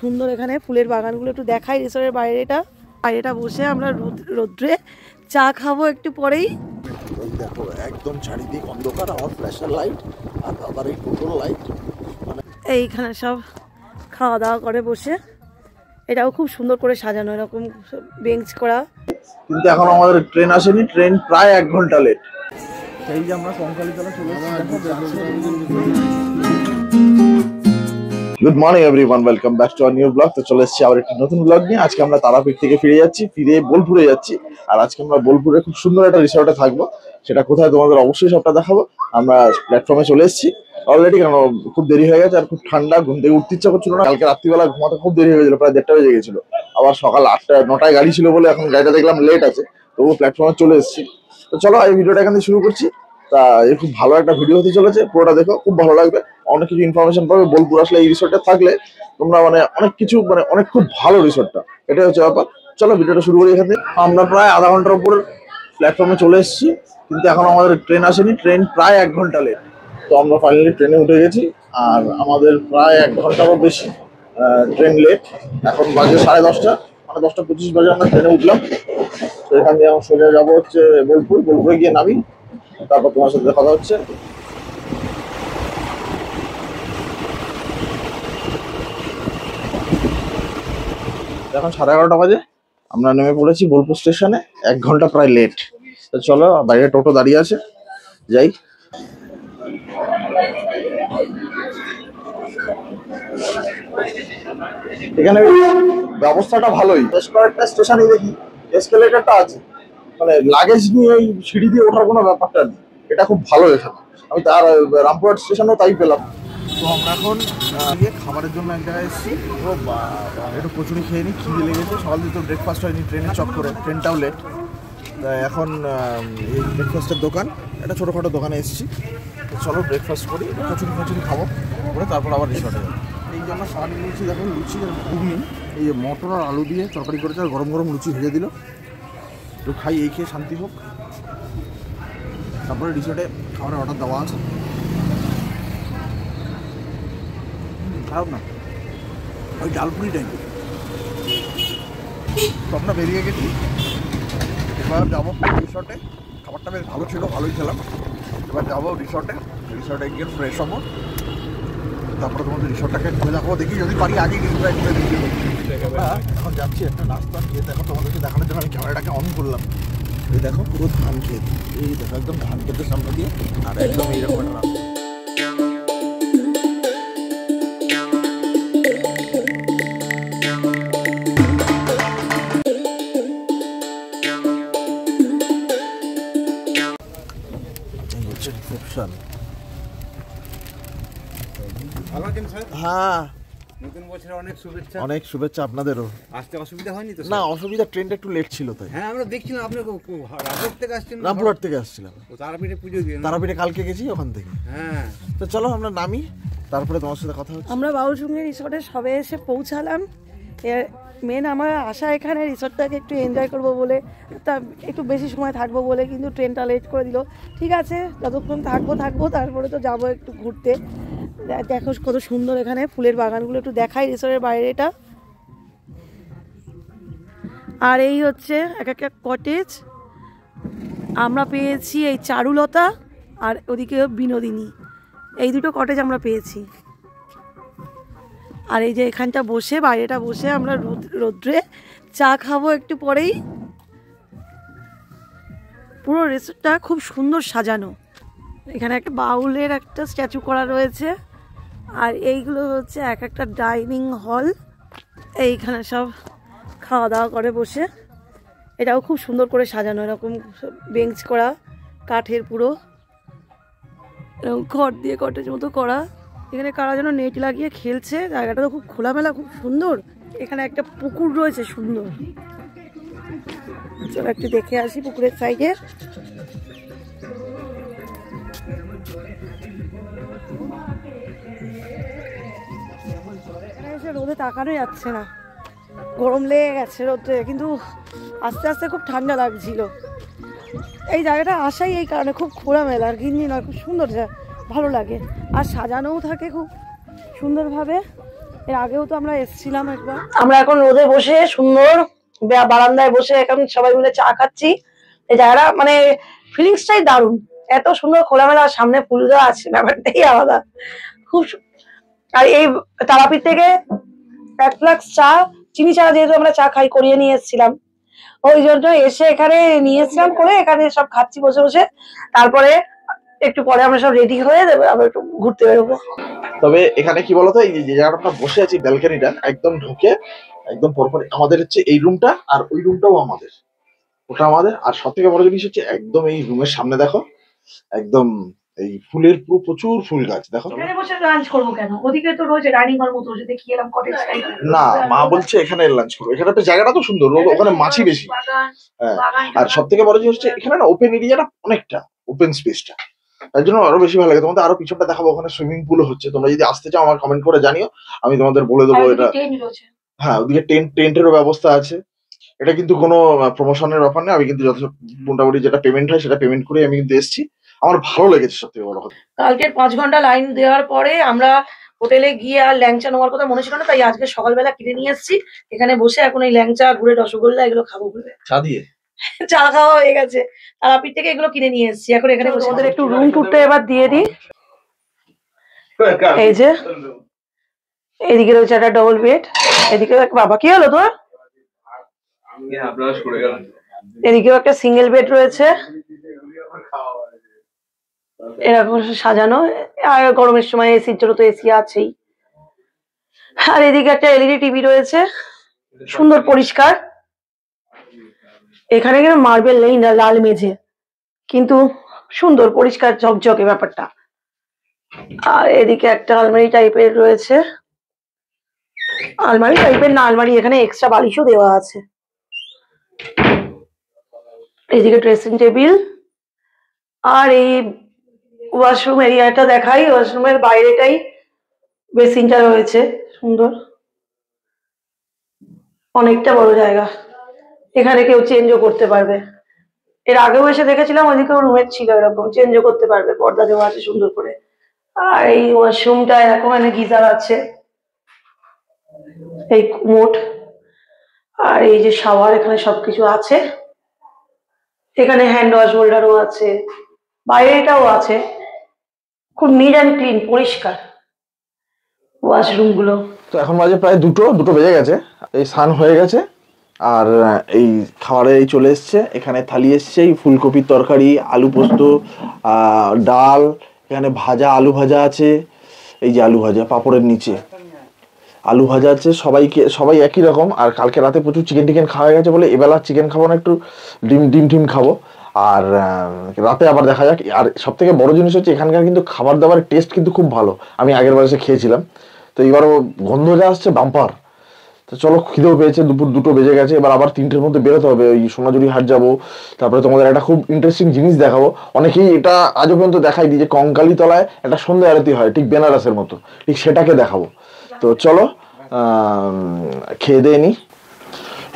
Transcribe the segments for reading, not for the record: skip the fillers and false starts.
সুন্দর এখানে ফুলের বাগানগুলো একটু দেখাই রিসোর্টের বাইরেটা বসে আমরা রোদ্রে চা খাবো একটু পরেই। দেখো একদম চারিদিক অন্ধকার, আমার ফ্ল্যাশের লাইট আর দাদার এই টোটোর লাইট। এইখানে সব খাওয়া দাওয়া করে বসে, এটাও খুব সুন্দর করে সাজানো, এরকম বেঞ্চ করা। কিন্তু এখন আমাদের ট্রেন আসেনি, ট্রেন প্রায় 1 ঘন্টা লেট। এই যে আমরা কঙ্কালীতলা চলে এসেছি। Good morning everyone, welcome back to our new blog. তো চলে এসেছি আবার একটি নতুন ব্লগ নিয়ে। আজকে আমরা তারাপীঠ থেকে ফিরে বোলপুরে যাচ্ছি। আর আজকে আমরা বোলপুরে খুব সুন্দর একটা রিসর্টে থাকবো। সেটা কোথায় তোমাদের অবশ্যই সবটা দেখাবো। আমরা প্ল্যাটফর্মে চলে এসেছি অলরেডি, কারণ খুব দেরি হয়ে গেছে আর খুব ঠান্ডা, ঘুম থেকে উঠতে ইচ্ছা করছিল না। কালকে রাত্রিবেলা ঘুমাতে খুব দেরি হয়ে গেছিল, প্রায় 1:30 বেজে গেছিল। আবার সকাল 8টা-9টায় গাড়ি ছিল বলে এখন গাড়িটা দেখলাম লেট আছে, তবুও প্ল্যাটফর্মে চলে এসেছি। তো চলো এই ভিডিওটা এখান থেকে শুরু করছি। তা এই খুব ভালো একটা ভিডিও হতে চলেছে, পুরোটা দেখো, খুব ভালো লাগবে। অনেক কিছু ইনফরমেশন পাবে। বোলপুর আসলে এই রিসোর্টে থাকলে তোমরা অনেক কিছু অনেক খুব ভালো রিসোর্টটা, এটাই হচ্ছে ব্যাপার। চলো ভিডিওটা শুরু করি এখান থেকে। আমরা প্রায় আধা ঘন্টার উপর প্ল্যাটফর্মে চলে এসেছি, কিন্তু এখন আমাদের ট্রেন আসেনি, ট্রেন প্রায় 1 ঘন্টা লেট। তো আমরা ফাইনালি ট্রেনে উঠে গেছি, আর আমাদের প্রায় 1 ঘন্টারও বেশি ট্রেন লেট। এখন বাজে 10:30, মানে 10:25 বাজে আমরা ট্রেনে উঠলাম। তো এখান থেকে আমরা সোজা যাবো হচ্ছে বোলপুরে গিয়ে নামি, তারপর তোমার সাথে কথা হচ্ছে। এখন 11:30 বাজে, আমরা নেমে পড়েছি বোলপুর স্টেশনে। 1 ঘন্টা প্রায় লেট। তো চলো, বাইরে টোটো দাঁড়িয়ে আছে, যাই। এখানে ব্যবস্থাটা ভালোই, বেশ কয়েকটা স্টেশনে দেখি এসকেলেটরটা আছে, মানে লাগেজ নিয়ে ওই সিঁড়ি দিয়ে ওঠার কোনো ব্যাপারটা নেই। এটা খুব ভালো এখানে। আমি তার রামপুরহাট স্টেশনেও তাই পেলাম। তো আমরা এখন খাবারের জন্য এক জায়গায় এসেছি। একটু কচুরি খেয়ে নিই, খিদে লেগেছে। সকাল দিয়ে তো ব্রেকফাস্ট হয়নি, ট্রেনের চক্করে, ট্রেনটাও লেট। এখন এই ব্রেকফাস্টের দোকান, একটা ছোটোখাটো দোকানে এসেছি। চলো ব্রেকফাস্ট করি, কচুরি খাবো, করে তারপর আবার রিসর্টে যাবো। এই জন্য সারাদিন লুচি, দেখো লুচি আর ঘুগনি, এই মটর আর আলু দিয়ে তরকারি করেছে, আর গরম গরম লুচি ভেজে দিল। একটু খাই, এই খেয়ে শান্তি হোক। তারপরে রিসর্টে খাবারের অর্ডার দেওয়া আছে। খারাপ না, ওই ডালপুরি টাইপের। তো আমরা বেরিয়ে গেছি, এবার যাবো রিসর্টে। খাবারটা বেশ ভালো ছিল, ভালোই খেলাম। এবার যাবো রিসর্টে গিয়ে ফ্রেশ হবো, তারপরে তোমাদের রিসর্টটাকে ঘুরে দেখাবো। দেখি যদি পারি আগে ডিসক্রাইব করে দিতে। এখন যাচ্ছি একটা রাস্তা খেয়ে, দেখো তোমাদেরকে দেখানোর জন্য আমি ক্যামেরাটাকে অন করলাম। এই দেখো পুরো ধান ক্ষেত, এই দেখো একদম ধান ক্ষেতের সামনে দিয়ে, আর একদম এইরকম একটা রাস্তা। হ্যাঁ, নতুন বছরের অনেক শুভেচ্ছা। অনেক শুভেচ্ছা আপনাদেরও। আসতে অসুবিধা হয়নি তো? না, অসুবিধা, ট্রেনটা একটু লেট ছিল তাই। হ্যাঁ, আমরা দেখছিলাম আপনি রামপুরহাট থেকে আসছেন। রামপুরহাট থেকে আসছিলাম, তারাপীঠে পুজো দিয়ে। তারাপীঠে কালকে গেছি ওখান থেকে। হ্যাঁ, তো চলো আমরা নামি, তারপরে তোমার সাথে কথা হচ্ছে। আমরা বাউলসুঙ্গি রিসর্টে সবে এসে পৌঁছালাম। মেন আমার আশা এখানে রিসর্টটাকে একটু এনজয় করবো বলে, তা একটু বেশি সময় থাকবো বলে, কিন্তু ট্রেনটা লেট করে দিল। ঠিক আছে, যতক্ষণ থাকবো, তারপরে তো যাবো একটু ঘুরতে। দেখো কত সুন্দর এখানে ফুলের বাগানগুলো একটু দেখাই রিসর্টের বাইরেটা। আর এই হচ্ছে এক একটা কটেজ। আমরা পেয়েছি এই চারুলতা আর ওদিকে বিনোদিনী, এই দুটো কটেজ আমরা পেয়েছি। আর এই যে এখানটা বসে, বাইরেটা বসে আমরা রোদ্রে চা খাবো একটু পরেই। পুরো রিসর্টটা খুব সুন্দর সাজানো। এখানে একটা বাউলের একটা স্ট্যাচু করা রয়েছে, আর এইগুলো হচ্ছে এক একটা ডাইনিং হল। এইখানে সব খাওয়া দাওয়া করে বসে, এটাও খুব সুন্দর করে সাজানো, এরকম বেঞ্চ করা, কাঠের পুরো এরকম খড় দিয়ে কটেজ মতো করা। এখানে কারা যেন নেট লাগিয়ে খেলছে, জায়গাটা তো খুব খোলামেলা, খুব সুন্দর। এখানে একটা পুকুর রয়েছে সুন্দর, চলো একটু দেখে আসি পুকুরের সাইডে। এখানে এসে রোদে তাকানো যাচ্ছে না, গরম লেগে গেছে রোদে, কিন্তু আস্তে আস্তে খুব ঠান্ডা লাগছিল। এই জায়গাটা আসাই এই কারণে, খুব খোলামেলা, আর ঘিন্নি নয়, খুব সুন্দর, ভালো লাগে। আর সাজানোও থাকে খুব সুন্দরভাবে। এর আগেও তো আমরা এসেছিলাম একবার। আমরা এখন রোদে বসে সুন্দর বারান্দায় বসে এখন সবাই মিলে চা খাচ্ছি। এই জায়গাটা মানে ফিলিংসটাই দারুণ, এত সুন্দর খোলামেলা, সামনে ফুল গাছ, ব্যাপারটাই আলাদা খুব। আর এই তারাপীঠ থেকে 1 গ্লাস চা, চিনি ছাড়া যেহেতু আমরা চা খাই, করিয়ে নিয়ে এসেছিলাম, ওই জন্য এসে এখানে নিয়ে এসেছিলাম করে এখানে সব খাচ্ছি বসে বসে। তারপরে একটু পরে আমরা সব রেডি হয়ে দেবো, আবার একটু ঘুরতে বেরোবো। তবে এখানে কি বলতো, এই যে জায়গাটা আমরা বসে আছি, ব্যালকনিটা একদম ঢুকে একদম পরপর আমাদের হচ্ছে এই রুমটা, আর ওই রুমটাও আমাদের, ওটা আমাদের। আর সব থেকে বড় জিনিস হচ্ছে একদম এই রুমের সামনে দেখো, একদম এই ফুলের পুরো প্রচুর ফুল গাছ দেখো। এখানে বসে লাঞ্চ করবো কেন? ওদিকে তো রয়েছে ডাইনিং হল মতো, যদি কি এলাম কটেজ টাইপ। না, মা বলছে এখানে লাঞ্চ করবো, এখানে তো জায়গাটা তো সুন্দর, ওখানে মাছি বেশি। হ্যাঁ, আর সব থেকে বড় জিনিস হচ্ছে এখানে না ওপেন এরিয়াটা অনেকটা, ওপেন স্পেসটা, তার জন্য আরো বেশি ভালো লাগে। তোমাদের আরো পিছনটা দেখাবো, ওখানে সুইমিং পুল হচ্ছে, তোমরা যদি আসতে চাও আমার কমেন্ট করে জানিও, আমি তোমাদের বলে দেবো এটা। হ্যাঁ, ওদিকে টেন্টেরও ব্যবস্থা আছে। এটা কিন্তু কোনো প্রমোশনের ব্যাপার নেই, আমি কিন্তু যথেষ্ট মোটামুটি যেটা পেমেন্ট হয় সেটা পেমেন্ট করে আমি কিন্তু এসেছি, আমার ভালো লেগেছে সব থেকে বড় কথা। কালকের 5 ঘন্টা লাইন দেওয়ার পরে আমরা হোটেলে গিয়ে আর ল্যাংচা নেওয়ার কথা মনে ছিল না, তাই আজকে সকালবেলা কিনে নিয়ে এসেছি। এখানে বসে এখন এই ল্যাংচা, গুড়ের রসগোল্লা এগুলো খাবো বলে চা দিয়ে চা খাওয়া হয়ে গেছে, তারাপীঠ থেকে এগুলো কিনে নিয়ে এসেছি। এখন এখানে বসে আমাদের একটু রুম টুরটা এবার দিয়ে দিই। এই যে এদিকে রয়েছে একটা ডবল বেড, এদিকে বাবা কি হলো তোর, এদিকেও একটা সিঙ্গেল বেড রয়েছে, এরকম সাজানো। আর গরমের সময় এসির জন্য তো এসি আছেই। আর এদিকে একটা এলইডি টিভি রয়েছে, সুন্দর পরিষ্কার। এখানে কিন্তু মার্বেল নেই, না লাল মেঝে, কিন্তু সুন্দর পরিষ্কার ঝকঝকে ব্যাপারটা। আর এদিকে একটা আলমারি টাইপের রয়েছে, আলমারি টাইপের না আলমারি, এখানে এক্সট্রা বালিশও দেওয়া আছে। এদিকে ড্রেসিং টেবিল, আর এই ওয়াশরুম এরিয়াটা দেখাই, ওয়াশরুমের বাইরেটাই বেসিনটা রয়েছে, সুন্দর, অনেকটা বড় জায়গা, এখানে কেউ চেঞ্জও করতে পারবে। এর আগেও এসে দেখেছিলাম ওইদিকেও রুমের ছিল এরকম, চেঞ্জও করতে পারবে, পর্দা দেওয়া আছে সুন্দর করে। আর এই ওয়াশরুমটা এরকম, এখানে গিজার আছে, এই কুমোট, আর এই যে শাওয়ার, এখানে সবকিছু আছে। এখানে হ্যান্ড ওয়াশ হোল্ডারও আছে, বাইরেটাও আছে, খুব নিট অ্যান্ড ক্লিন, পরিষ্কার ওয়াশরুম গুলো। তো এখন বাজে প্রায় দুটো বেজে গেছে, এই স্নান হয়ে গেছে, আর এই খাবারে এই চলে এসছে। এখানে থালি এসছে, এই ফুলকপির তরকারি, আলু পোস্ত, ডাল, এখানে ভাজা, আলু ভাজা আছে, এই যে আলু ভাজা, পাঁপড়ের নিচে আলু ভাজা আছে। সবাই একই রকম। আর কালকে রাতে প্রচুর চিকেন খাওয়া গেছে বলে এবেলা চিকেন খাবো না, একটু ডিম খাবো। আর রাতে আবার দেখা যাক। আর সব থেকে বড় জিনিস হচ্ছে এখানকার কিন্তু খাবার দাবারের টেস্ট কিন্তু খুব ভালো, আমি আগের বার এসে খেয়েছিলাম, তো এবারও গন্ধ যা আসছে বাম্পার। তো চলো, খিদেও পেয়েছে, দুপুর 2টো বেজে গেছে, এবার আবার 3টের মধ্যে বেরোতে হবে, ওই সোনাঝুরি হাট যাবো। তারপরে তোমাদের একটা খুব ইন্টারেস্টিং জিনিস দেখাবো, অনেকেই এটা আজও পর্যন্ত দেখাই দিই, যে কঙ্কালী তলায় একটা সন্ধ্যা আরতি হয় ঠিক বেনারসের মতো, ঠিক সেটাকে দেখাবো। তো চলো খেয়ে দিয়ে নি।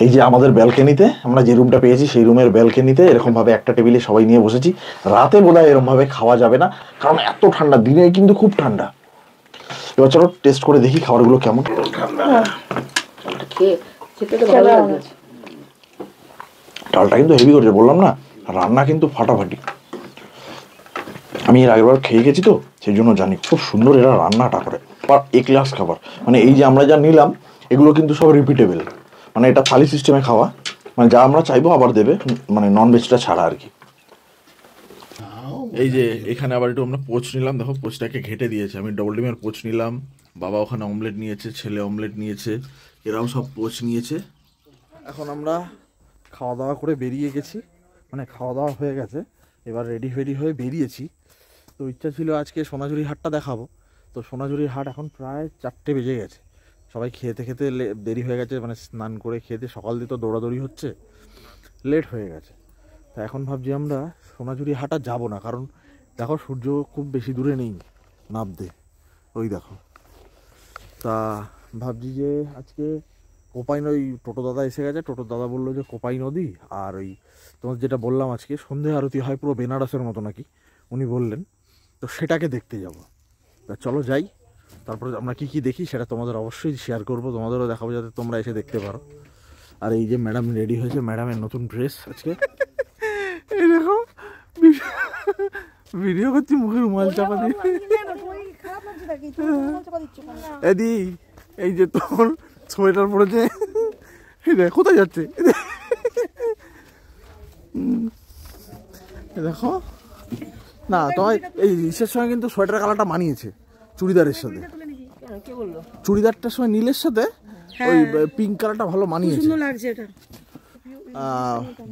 এই যে আমাদের ব্যালকনিতে আমরা যে রুমটা পেয়েছি, সেই রুমের ব্যালকনিতে এরকম ভাবে একটা টেবিলে সবাই নিয়ে বসেছি। রাতে বোধহয় এরকম ভাবে খাওয়া যাবে না, কারণ এত ঠান্ডা, দিনে কিন্তু খুব ঠান্ডা। এবার চলো টেস্ট করে দেখি খাবারগুলো কেমন। ডালটা কিন্তু হেভি করেছে, বললাম না, রান্না কিন্তু ফাটাফাটি। আমি এর আগেরবার খেয়ে গেছি তো, সেই জন্য জানি খুব সুন্দর এরা রান্নাটা করে। আর এ ক্লাস খাবার, মানে এই যে আমরা যা নিলাম এগুলো কিন্তু সব রিপিটেবল, মানে এটা থালি সিস্টেমে খাওয়া, মানে যা আমরা চাইবো আবার দেবে, মানে নন ভেজটা ছাড়া আর কি। এই যে এখানে আবার একটু আমরা পোচ নিলাম, দেখো পোচটাকে ঘেটে দিয়েছে। আমি ডবল ডিমের পোচ নিলাম, বাবা ওখানে অমলেট নিয়েছে, ছেলে অমলেট নিয়েছে, এরাও সব পোচ নিয়েছে। এখন আমরা খাওয়া দাওয়া করে বেরিয়ে গেছি, মানে খাওয়া দাওয়া হয়ে গেছে, এবার রেডি হয়ে বেরিয়েছি। তো ইচ্ছা ছিল আজকে সোনাঝুরি হাটটা দেখাবো, তো সোনাঝুরির হাট এখন প্রায় 4টে বেজে গেছে, সবাই খেতে দেরি হয়ে গেছে, মানে স্নান করে খেতে সকাল দিয়ে তো দৌড়াদৌড়ি হচ্ছে, লেট হয়ে গেছে। তা এখন ভাবছি আমরা সোনাঝুরি হাটা যাব না, কারণ দেখো সূর্য খুব বেশি দূরে নেই নাবতে, ওই দেখো। তা ভাবছি যে আজকে কোপাই নদী, টোটো দাদা এসে গেছে, টোটো দাদা বললো যে কোপাই নদী আর ওই তোমার যেটা বললাম আজকে সন্ধে আরতি হয় পুরো বেনারসের মতো নাকি উনি বললেন, তো সেটাকে দেখতে যাব। তা চলো যাই, তারপরে আমরা কি কি দেখি সেটা তোমাদের অবশ্যই শেয়ার করবো, তোমাদেরও দেখাবো যাতে তোমরা এসে দেখতে পারো। আর এই যে ম্যাডাম রেডি হয়েছে, ম্যাডামের নতুন ড্রেস আজকে। এই দেখো ভিডিও করছি মুখে রুমাল চাপা দিয়ে। এদি এই যে তোর সোয়েটার পরেছে, কোথায় যাচ্ছে দেখো না। তোমার এই ইসের সঙ্গে কিন্তু সোয়েটার কালারটা মানিয়েছে চুড়িদারের সাথে, চুড়িদারটার সময় নীলের সাথে ওই পিঙ্ক কালারটা ভালো মানিয়েছে, সুন্দর লাগছে এটা।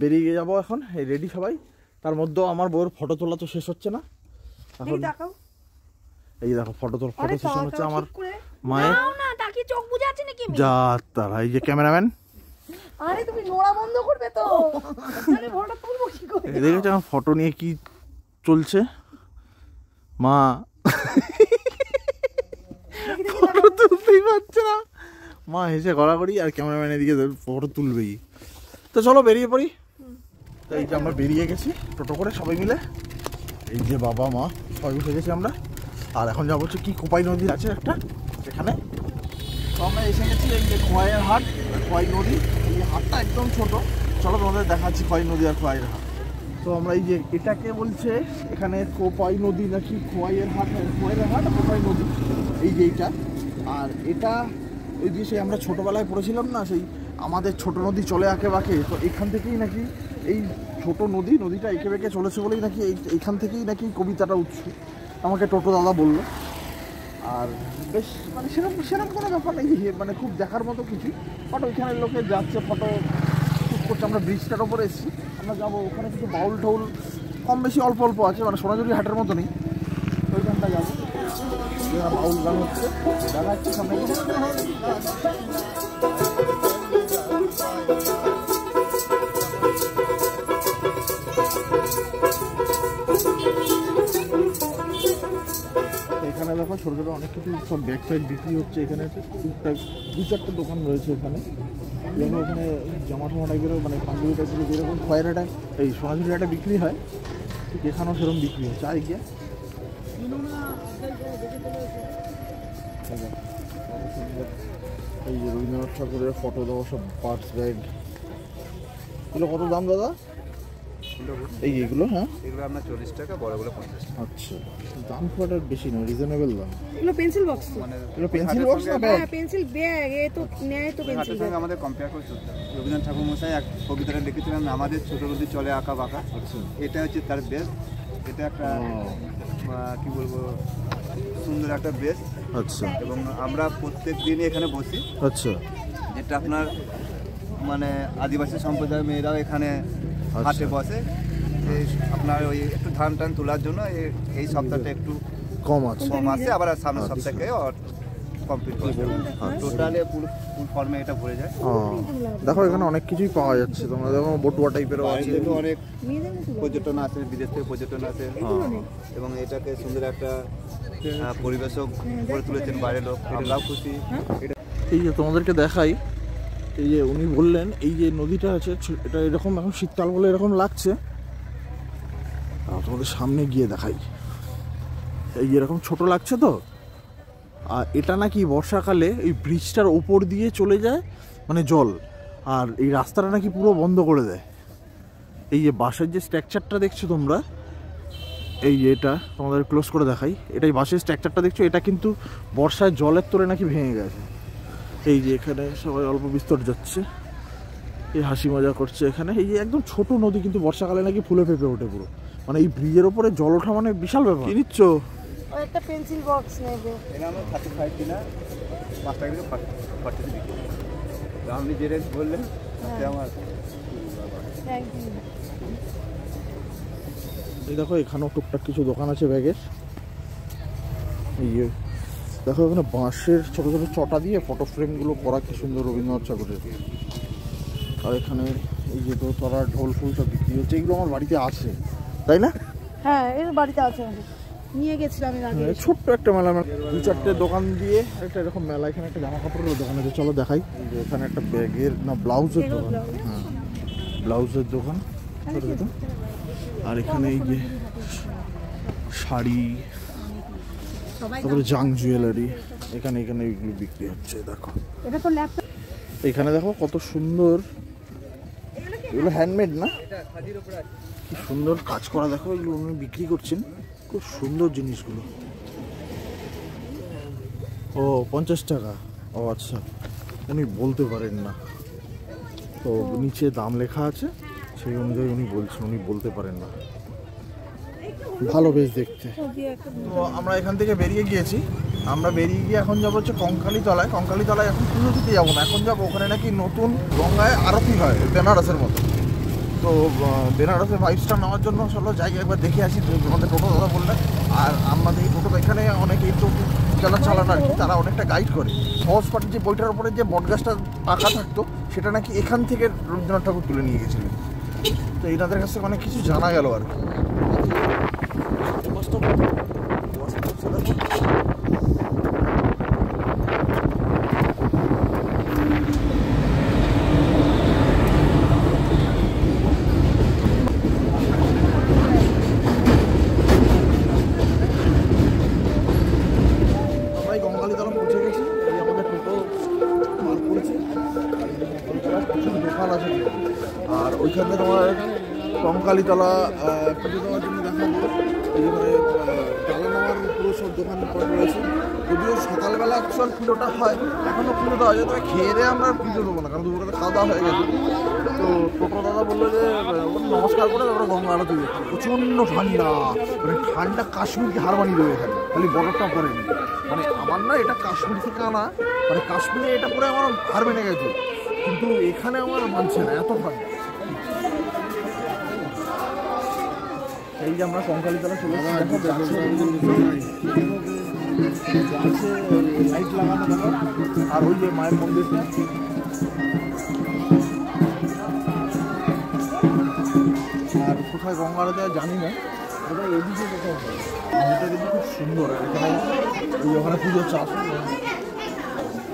বেরিয়ে যাবো এখন, এই রেডি সবাই। তার মধ্যেও আমার বউয়ের ফটো তোলা তো শেষ হচ্ছে না এখন। এই দেখো ফটো সেশন হচ্ছে আমার মায়ের। যা তারা এই যে ক্যামেরাম্যান, আরে তুমি নোড়া বন্ধ করবে তো, আরে ফটো তুলবো কি করে? দেখেছো আমার ফটো নিয়ে কি চলছে মা, ফটো তুলতেই পারছে না মা, হেসে গড়াগড়ি। আর ক্যামেরাম্যান এদিকে ফটো তুলবেই। তো চলো বেরিয়ে পড়ি। তো এই যে আমরা বেরিয়ে গেছি টোটো করে সবাই মিলে, এই যে বাবা মা সবাই উঠে গেছি আমরা। আর এখন যাবো হচ্ছে কি কোপাই নদী আছে একটা সেখানে। তো আমরা এসে গেছি এই যে খোয়াইয়ের হাট, খোয়াই নদী। এই হাটটা একদম ছোট, চলো তোমাদের দেখাচ্ছি খোয়াই নদী আর খোয়াইয়ের হাট। তো আমরা এই যে এটাকে বলছে এখানে কোপাই নদী নাকি খোয়াইয়ের হাট, খোয়াইয়ের হাট কোপাই নদী এই যে এইটা। আর এটা ওই যে সেই আমরা ছোটোবেলায় পড়েছিলাম না, সেই আমাদের ছোট নদী চলে আঁকে বাঁকে, তো এখান থেকেই নাকি এই ছোট নদীটা এঁকে বেঁকে চলেছে বলেই নাকি এইখান থেকেই নাকি কবিতাটা উৎস, আমাকে টোটো দাদা বললো। আর বেশ মানে সেরকম কোনো ব্যাপার নেই, মানে খুব দেখার মতো কিছু। বাট ওইখানের লোকে যাচ্ছে ফটো শ্যুট করছে। আমরা ব্রিজটার ওপরে এসেছি, আমরা যাবো ওখানে কিছু বাউল ঠাউল কম বেশি অল্প অল্প আছে, মানে সোনাঝুরি হাটের মতো নেই, ওইখানটা যাবো। বাউল গান হচ্ছে, দেখা যাচ্ছে সামনে। এখানে দেখো ছোটো ছোটো অনেক কিছু সব ব্যাগ সাইড বিক্রি হচ্ছে। এখানে টুকটাক 2-4টা দোকান রয়েছে এখানে। যেমন ওখানে জামা ঠামা টাইপেরও মানে পাঞ্জাবি টাইপের যেরকম খয়ের এই সোনাঝুরি হাটে বিক্রি হয়, ঠিক এখানেও সেরকম বিক্রি হচ্ছে। আর গিয়ে এই যে রবীন্দ্রনাথ ঠাকুরের ফটো দেওয়া সব পার্টস ব্যাগ, এগুলো কত দাম দাদা? এইগুলো হ্যাঁ, এগুলো আপনার 40 টাকা, বড়গুলো 50 টাকা। আচ্ছা, দাম খুব একটা বেশি নয়, রিজনেবল দাম। এগুলো পেন্সিল বক্স তো, মানে এগুলো পেন্সিল বক্স না ব্যাগ? হ্যাঁ পেন্সিল ব্যাগ, এই তো নেয় তো পেন্সিল হাটের সঙ্গে আমাদের কম্পেয়ার করে চলতে হবে। রবীন্দ্রনাথ ঠাকুর মশাই এক কবিতাটা লিখেছিলেন, আমাদের ছোট নদী চলে আঁকা বাঁকা। আচ্ছা, এটা হচ্ছে তার বেস। এটা একটা কি বলবো, সুন্দর একটা বেস। আচ্ছা, এবং আমরা প্রত্যেক দিনই এখানে বসি। আচ্ছা, যেটা আপনার মানে আদিবাসী সম্প্রদায়ের মেয়েরাও এখানে হাটে বসে। এই আপনার ওই একটু ধান টান তোলার জন্য এই সপ্তাহটা একটু কম আছে, কম আসে, আবার সামনের সপ্তাহে কমপ্লিট করে টোটালে ফুল ফর্মে এটা ভরে যায়। দেখো এখানে অনেক কিছুই পাওয়া যাচ্ছে, তোমরা দেখো বটুয়া টাইপেরও আছে, অনেক পর্যটন আসে, বিদেশ থেকে পর্যটন আসে। এবং এটাকে সুন্দর একটা পরিবেশও গড়ে তুলেছেন বাইরের লোক, আমরাও খুশি। এই যে তোমাদেরকে দেখাই, এই যে উনি বললেন এই যে নদীটা আছে এটা এরকম এখন শীতকাল বলে এরকম লাগছে। তোমাদের সামনে গিয়ে দেখাই, এই এরকম ছোট লাগছে তো। আর এটা নাকি বর্ষাকালে এই ব্রিজটার ওপর দিয়ে চলে যায় মানে জল, আর এই রাস্তাটা নাকি পুরো বন্ধ করে দেয়। এই যে বাঁশের যে স্ট্রাকচারটা দেখছো তোমরা, এই যে এটা তোমাদের ক্লোজ করে দেখাই, এটাই বাঁশের স্ট্রাকচারটা দেখছো, এটা কিন্তু বর্ষায় জলের তোরে নাকি ভেঙে গেছে। এই যে এখানে সবাই অল্প বিস্তর যাচ্ছে, এই হাসি মজা করছে এখানে। এই যে একদম ছোট নদী, কিন্তু বর্ষাকালে নাকি ফুলে ফেঁপে ওঠে পুরো, মানে এই ব্রিজের ওপরে জল ওঠা মানে বিশাল ব্যাপার। কি নিচ্ছ? একটা পেন্সিল বক্স নেবে। এটা আমরা 35 কিনা 5 টাকা করে 40 বিক্রি। আপনি যে রেট বললেন তাতে আমার এই দেখো এখানেও টুকটাক কিছু দোকান আছে ব্যাগের। এই যে দেখো এখানে বাঁশের ছোট ছোট চটা দিয়ে ফটো ফ্রেমগুলো করা কি সুন্দর রবীন্দ্রনাথ ঠাকুরের। আর এখানে এই যে দোতলা ঢোল ফুল সব বিক্রি হচ্ছে, এগুলো আমার বাড়িতে আছে তাই না? হ্যাঁ এর বাড়িতে আছে, নিয়ে গেছিলাম আমি আগে। ছোট্ট একটা মেলা, 2-4টে দোকান দিয়ে একটা এরকম মেলা। এখানে একটা জামা কাপড়ের দোকান আছে, চলো দেখাই। এই যে এখানে একটা ব্যাগের না ব্লাউজের দোকান, হ্যাঁ ব্লাউজের দোকান ছোট ছোট। আর এখানে এই যে শাড়ি, তারপরে জাং জুয়েলারি, এখানে এখানে এগুলো বিক্রি হচ্ছে। দেখো এখানে দেখো কত সুন্দর, এগুলো হ্যান্ডমেড না, কি সুন্দর কাজ করা। দেখো এগুলো উনি বিক্রি করছেন, খুব সুন্দর জিনিসগুলো। ও 50 টাকা, ও আচ্ছা, উনি বলতে পারেন না তো, নিচে দাম লেখা আছে সেই অনুযায়ী উনি বলছেন, উনি বলতে পারেন না। ভালো বেশ দেখতে। তো আমরা এখান থেকে বেরিয়ে গিয়েছি, আমরা বেরিয়ে গিয়ে এখন যাবো হচ্ছে কঙ্কালীতলায়। কঙ্কালীতলায় এখন পুজো দিতে যাবো না, এখন যাবো ওখানে নাকি নতুন গঙ্গায় আরতি হয় বেনারসের মতো। তো বেনারসের ভাইবসটা নেওয়ার জন্য চলো যাই একবার দেখে আসি। আমাদের টোটো দাদা বললে, আর আমাদের এই টোটো এখানে অনেকেই টোটো যারা চালান আর কি, তারা অনেকটা গাইড করে। সহজ পাঠের যে বইটার উপরে যে বটগাছটা আঁকা থাকতো সেটা নাকি এখান থেকে রবীন্দ্রনাথ ঠাকুর তুলে নিয়ে গেছিলেন। তো এনাদের কাছ থেকে অনেক কিছু জানা গেল আর কি। কঙ্কালীতলা পৌঁছে গেছি, এই আমাদের টোটো পার করেছে। দোকান আছে আর ওইখানে তোমার কঙ্কালীতলা পুজো দেওয়ার জন্য দেখাবো। এইখানে টালা নামার পুরো সব দোকানপাট রয়েছে। যদিও সকালবেলা অ্যাকচুয়াল পুজোটা হয়, এখনও পুজো দেওয়া যায়, তবে খেয়ে দিয়ে আমরা পুজো দেবো না, কারণ দুপুরে খাওয়া দাওয়া হয়ে গেছে। তো টোটো দাদা বললো যে নমস্কার করে তারপরে গঙ্গা আরতি দেখি। প্রচণ্ড ঠান্ডা, মানে ঠান্ডা কাশ্মীরকে হার মানিয়ে দেবে এখানে, খালি বরফটা পড়েনি। মানে আমার না এটা কাশ্মীর থেকে আনা, মানে কাশ্মীরে এটা পরে আমার হার মেনে গেছে, কিন্তু এখানে আমার মানছে না, এত ঠান্ডা। এই যে আমরা কঙ্কালীতলা চলে এসেছি, লাইট লাগানো দেখো, আর ওই যে মায়ের মন্দিরটা। আর কোথায় গঙ্গা আরতি জানি না, ওটা এদিকে কোথাও হয়, এটা কিন্তু খুব সুন্দর। এখানে ওই ওখানে পুজো চাষ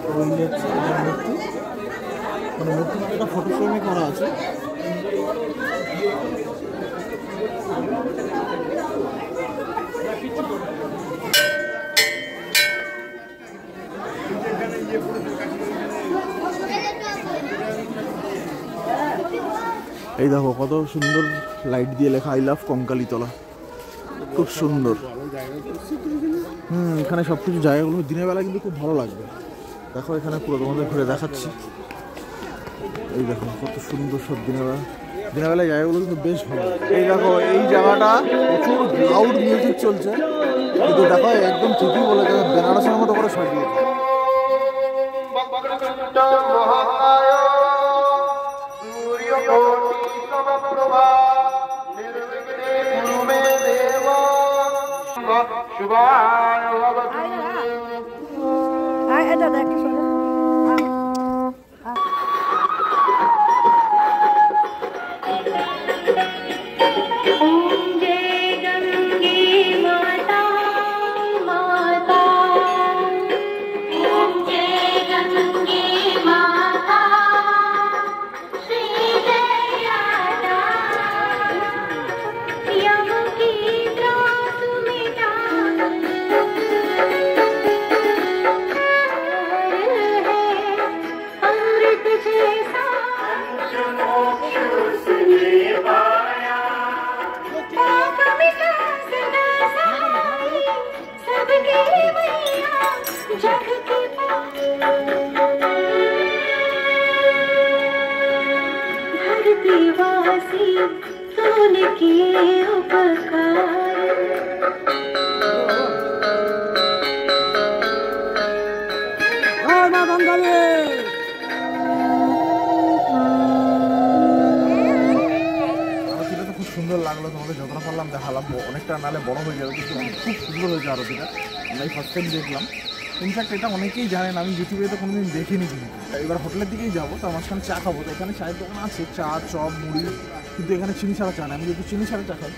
ওই হচ্ছে মূর্তি, মানে মূর্তি মানে একটা ফটো ফ্রেমে করা আছে। এই দেখো কত সুন্দর লাইট দিয়ে লেখা আই লাভ কঙ্কালীতলা, খুব সুন্দর। এখানে সব কিছু জায়গাগুলো দিনের বেলা কিন্তু খুব ভালো লাগবে। দেখো এখানে পুরো তোমাদের ঘুরে দেখাচ্ছি, এই দেখো কত সুন্দর সব দিনের বেলা জায়গাগুলো কিন্তু বেশ ভালো। এই দেখো এই জায়গাটা প্রচুর লাউড মিউজিক চলছে, কিন্তু দেখো একদম ঠিকই বলে বেনারসের মতো করে সাজিয়েছে। সুন্দর লাগলো, তোমাদের যতটা পারলাম দেখালাম। অনেকটা নালে বড় হয়ে যাবে, কিন্তু খুব সুন্দর হয়েছে আরতিটা। আমরা এই ফার্স্ট টাইম দেখলাম। ইনফ্যাক্ট এটা অনেকেই জানেন, আমি ইউটিউবে তো কোনোদিন দেখিনি। কিন্তু এবার হোটেলের দিকেই যাবো, তো মাঝখানে চা খাবো। তো এখানে চায়ের দোকান আছে, চা চপ মুড়ি, কিন্তু এখানে চিনি ছাড়া চা না। আমি যেহেতু চিনি ছাড়া চা খাই,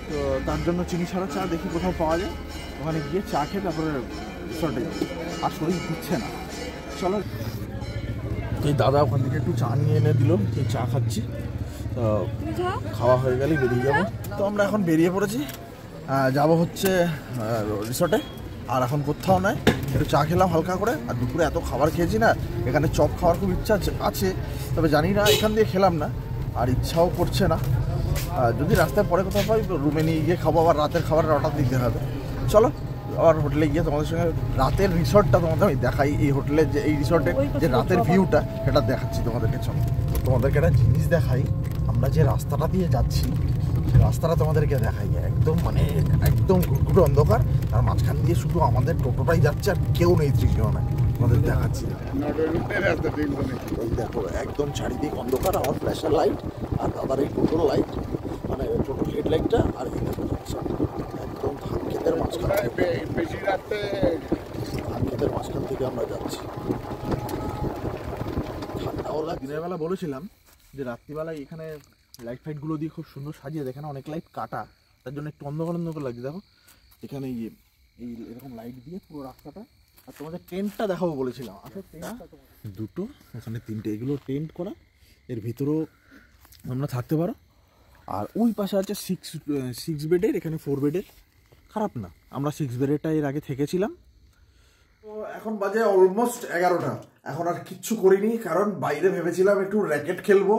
তো তার জন্য চিনি ছাড়া চা দেখি কোথাও পাওয়া যায়, ওখানে গিয়ে চা খেয়ে তারপরে রিসর্টে যাবো। আর শরীর দিচ্ছে না, চলো। এই দাদা ওখান থেকে একটু চা নিয়ে এনে দিল, এই চা খাচ্ছি। তো খাওয়া হয়ে গেলেই বেরিয়ে যাবো। তো আমরা এখন বেরিয়ে পড়েছি, যাব হচ্ছে রিসর্টে। আর এখন কোথাও নয়, একটু চা খেলাম হালকা করে। আর দুপুরে এত খাবার খেয়েছি না, এখানে চপ খাওয়ার খুব ইচ্ছা আছে, তবে জানি না, এখান দিয়ে খেলাম না আর ইচ্ছাও করছে না। যদি রাস্তায় পরে কোথাও পাই রুমে নিয়ে গিয়ে খাবো, আবার রাতের খাবারের অর্ডার দিতে হবে। চলো আবার হোটেলে গিয়ে তোমাদের সঙ্গে রাতের রিসর্টটা তোমাদের আমি দেখাই, এই হোটেলের যে এই রিসর্টের যে রাতের ভিউটা সেটা দেখাচ্ছি তোমাদেরকে। চলো তোমাদেরকে একটা জিনিস দেখাই, আমরা যে রাস্তাটা দিয়ে যাচ্ছি রাস্তাটা তোমাদেরকে দেখাই, একদম মানে একদম ঘুটঘুটে অন্ধকার, আর মাঝখান দিয়ে শুধু আমাদের টোটোটাই যাচ্ছে আর কেউ নেই, তৃষ্ণা তোমাদের দেখাচ্ছি। দেখো একদম চারিদিক অন্ধকার, আমার ফ্ল্যাশের লাইট আর দাদার এই টোটোর লাইট, মানে টোটোর হেডলাইটটা, আর এই দেখো যাচ্ছে একদম ধান ক্ষেতের মাঝখান থেকে আমরা যাচ্ছি। ঠান্ডাওয়ালা দিনের বেলা বলেছিলাম যে রাত্রিবেলায় এখানে লাইট ফাইটগুলো দিয়ে খুব সুন্দর সাজিয়ে, দেখে না অনেক লাইট কাটা, তার জন্য একটু অন্ধকার অন্ধকার লাগছে। দেখো এখানে এই এরকম লাইট দিয়ে পুরো রাস্তাটা। আর তোমাদের টেন্টটা দেখাবো বলেছিলাম, আসলে টেন্টটা দুটো, ওখানে তিনটে, এগুলো টেন্ট করা, এর ভিতরেও তোমরা থাকতে পারো। আর ওই পাশে আছে সিক্স বেডের, এখানে 4 বেডের, খারাপ না। আমরা 6 বেডেরটা এর আগে থেকেছিলাম। তো এখন বাজে অলমোস্ট 11টা, এখন আর কিচ্ছু করিনি, কারণ বাইরে ভেবেছিলাম একটু র্যাকেট খেলবো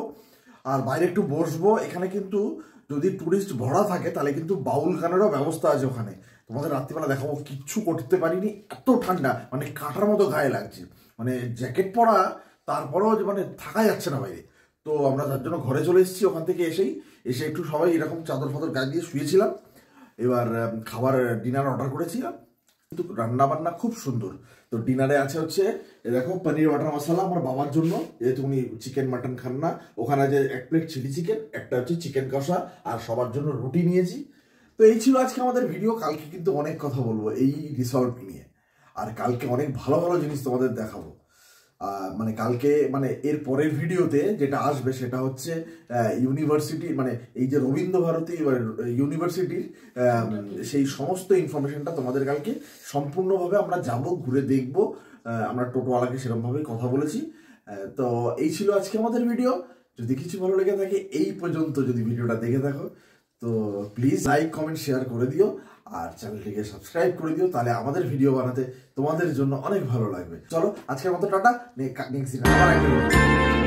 আর বাইরে একটু বসবো। এখানে কিন্তু যদি টুরিস্ট ভরা থাকে তাহলে কিন্তু বাউল গানেরও ব্যবস্থা আছে ওখানে, তোমাদের রাত্রিবেলা দেখাবো। কিচ্ছু করতে পারিনি, এত ঠান্ডা, মানে কাঁটার মতো গায়ে লাগছে, মানে জ্যাকেট পরা তারপরেও মানে থাকা যাচ্ছে না বাইরে। তো আমরা তার জন্য ঘরে চলে এসেছি, ওখান থেকে এসে একটু সবাই এরকম চাদর ফাদর গায়ে দিয়ে শুয়েছিলাম। এবার খাবার ডিনার অর্ডার করেছিলাম, কিন্তু রান্না বান্না খুব সুন্দর। তো ডিনারে আছে হচ্ছে দেখো পনির বাটার মশলা আমার বাবার জন্য, যেহেতু উনি চিকেন মাটন খান না। ওখানে আছে 1 প্লেট চিলি চিকেন, একটা হচ্ছে চিকেন কষা, আর সবার জন্য রুটি নিয়েছি। তো এই ছিল আজকে আমাদের ভিডিও। কালকে কিন্তু অনেক কথা বলবো এই রিসর্ট নিয়ে, আর কালকে অনেক ভালো ভালো জিনিস তোমাদের দেখাবো। মানে কালকে মানে এর পরের ভিডিওতে যেটা আসবে সেটা হচ্ছে ইউনিভার্সিটি, মানে এই যে রবীন্দ্র ভারতী ইউনিভার্সিটির সেই সমস্ত ইনফরমেশনটা তোমাদের কালকে সম্পূর্ণভাবে আমরা যাব, ঘুরে দেখব। আমরা টোটোওয়ালাকে সেরকমভাবেই কথা বলেছি। তো এই ছিল আজকে আমাদের ভিডিও। যদি কিছু ভালো লেগে থাকে, এই পর্যন্ত যদি ভিডিওটা দেখে থাকো, তো প্লিজ লাইক কমেন্ট শেয়ার করে দিও, আর চ্যানেলটিকে সাবস্ক্রাইব করে দিও, তাহলে আমাদের ভিডিও বানাতে তোমাদের জন্য অনেক ভালো লাগবে। চলো আজকের মতো টাটা, নেক্সট দিন আবার